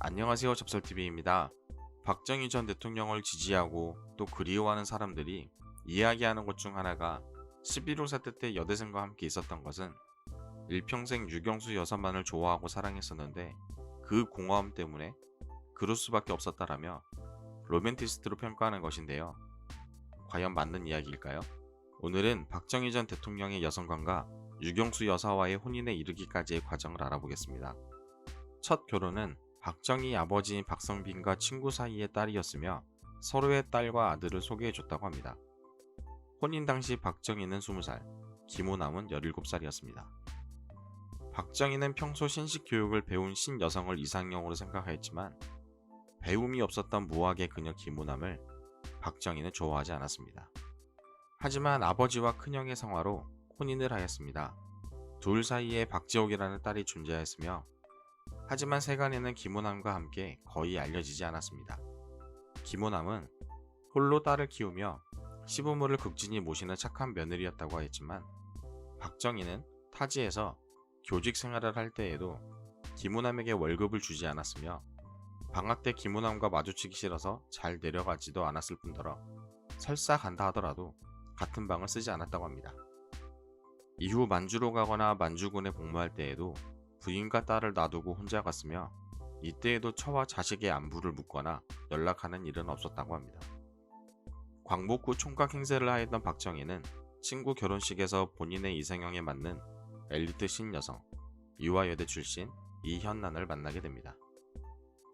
안녕하세요. 접설TV입니다. 박정희 전 대통령을 지지하고 또 그리워하는 사람들이 이야기하는 것 중 하나가 11.5 사태 때 여대생과 함께 있었던 것은 일평생 유경수 여사만을 좋아하고 사랑했었는데 그 공허함 때문에 그럴 수밖에 없었다라며 로맨티스트로 평가하는 것인데요. 과연 맞는 이야기일까요? 오늘은 박정희 전 대통령의 여성관과 유경수 여사와의 혼인에 이르기까지의 과정을 알아보겠습니다. 첫 결혼은 박정희 아버지인 박성빈과 친구 사이의 딸이었으며 서로의 딸과 아들을 소개해줬다고 합니다. 혼인 당시 박정희는 20살, 김호남은 17살이었습니다. 박정희는 평소 신식 교육을 배운 신여성을 이상형으로 생각하였지만 배움이 없었던 무학의 그녀 김호남을 박정희는 좋아하지 않았습니다. 하지만 아버지와 큰형의 성화로 혼인을 하였습니다. 둘 사이에 박지옥이라는 딸이 존재하였으며 하지만 세간에는 김호남과 함께 거의 알려지지 않았습니다. 김호남은 홀로 딸을 키우며 시부모를 극진히 모시는 착한 며느리였다고 하였지만 박정희는 타지에서 교직 생활을 할 때에도 김호남에게 월급을 주지 않았으며 방학 때 김호남과 마주치기 싫어서 잘 내려가지도 않았을 뿐더러 설사 간다 하더라도 같은 방을 쓰지 않았다고 합니다. 이후 만주로 가거나 만주군에 복무할 때에도 부인과 딸을 놔두고 혼자 갔으며 이때에도 처와 자식의 안부를 묻거나 연락하는 일은 없었다고 합니다. 광복후 총각 행세를 하였던 박정희는 친구 결혼식에서 본인의 이상형에 맞는 엘리트 신여성, 이화여대 출신 이현란을 만나게 됩니다.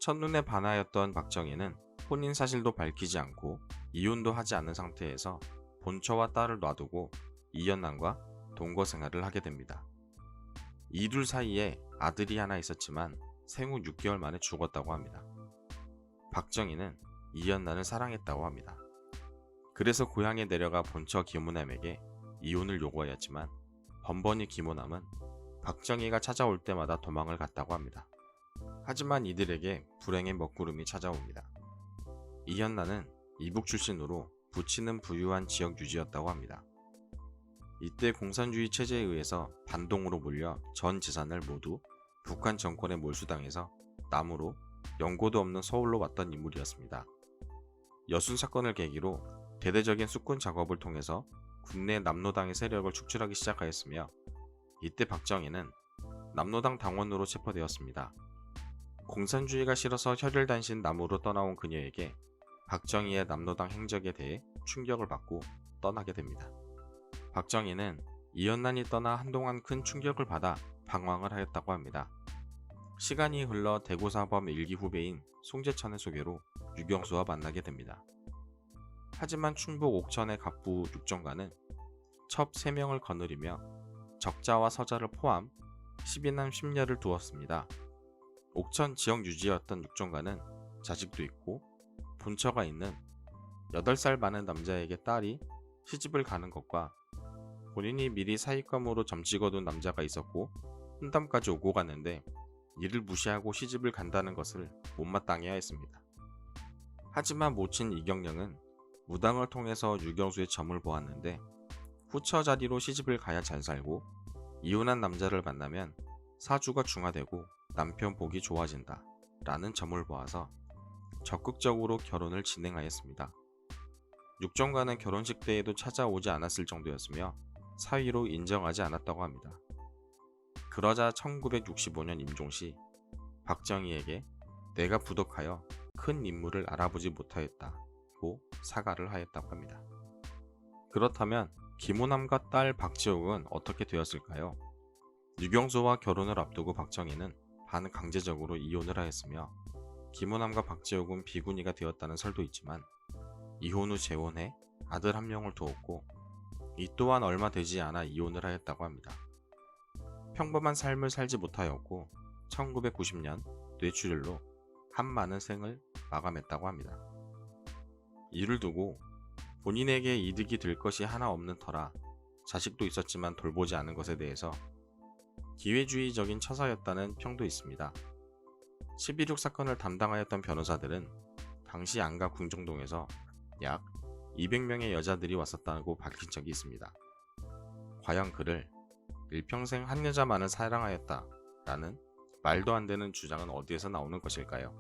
첫눈에 반하였던 박정희는 혼인 사실도 밝히지 않고 이혼도 하지 않은 상태에서 본처와 딸을 놔두고 이현란과 동거 생활을 하게 됩니다. 이 둘 사이에 아들이 하나 있었지만 생후 6개월 만에 죽었다고 합니다. 박정희는 이현란을 사랑했다고 합니다. 그래서 고향에 내려가 본처 김호남에게 이혼을 요구하였지만 번번이 김호남은 박정희가 찾아올 때마다 도망을 갔다고 합니다. 하지만 이들에게 불행의 먹구름이 찾아옵니다. 이현란은 이북 출신으로 부치는 부유한 지역 유지였다고 합니다. 이때 공산주의 체제에 의해서 반동으로 몰려 전 재산을 모두 북한 정권에 몰수당해서 남으로 연고도 없는 서울로 왔던 인물이었습니다. 여순 사건을 계기로 대대적인 수군 작업을 통해서 국내 남로당의 세력을 축출하기 시작하였으며 이때 박정희는 남로당 당원으로 체포되었습니다. 공산주의가 싫어서 혈혈단신 남으로 떠나온 그녀에게 박정희의 남로당 행적에 대해 충격을 받고 떠나게 됩니다. 박정희는 이현란이 떠나 한동안 큰 충격을 받아 방황을 하였다고 합니다. 시간이 흘러 대구사범 1기 후배인 송재천의 소개로 유경수와 만나게 됩니다. 하지만 충북 옥천의 갑부 육정관은 첩 3명을 거느리며 적자와 서자를 포함 12남 10녀를 두었습니다. 옥천 지역 유지였던 육정관은 자식도 있고 본처가 있는 8살 많은 남자에게 딸이 시집을 가는 것과 본인이 미리 사익감으로 점찍어둔 남자가 있었고 혼담까지 오고 갔는데 이를 무시하고 시집을 간다는 것을 못마땅해 하였습니다. 하지만 모친 이경령은 무당을 통해서 유경수의 점을 보았는데 후처 자리로 시집을 가야 잘 살고 이혼한 남자를 만나면 사주가 중화되고 남편 복이 좋아진다 라는 점을 보아서 적극적으로 결혼을 진행하였습니다. 육정관은 결혼식 때에도 찾아오지 않았을 정도였으며 사위로 인정하지 않았다고 합니다. 그러자 1965년 임종시 박정희에게 내가 부덕하여 큰 인물을 알아보지 못하였다고 사과를 하였다고 합니다. 그렇다면 김호남과 딸 박지옥은 어떻게 되었을까요? 유경수와 결혼을 앞두고 박정희는 반강제적으로 이혼을 하였으며 김호남과 박지옥은 비구니가 되었다는 설도 있지만 이혼 후 재혼해 아들 1명을 두었고 이 또한 얼마 되지 않아 이혼을 하였다고 합니다. 평범한 삶을 살지 못하였고 1990년 뇌출혈로 한 많은 생을 마감했다고 합니다. 이를 두고 본인에게 이득이 될 것이 하나 없는 터라 자식도 있었지만 돌보지 않은 것에 대해서 기회주의적인 처사였다는 평도 있습니다. 11.6 사건을 담당하였던 변호사들은 당시 안가 궁정동에서 약 200명의 여자들이 왔었다고 밝힌 적이 있습니다. 과연 그를 일평생 한 여자만을 사랑하였다 라는 말도 안 되는 주장은 어디에서 나오는 것일까요?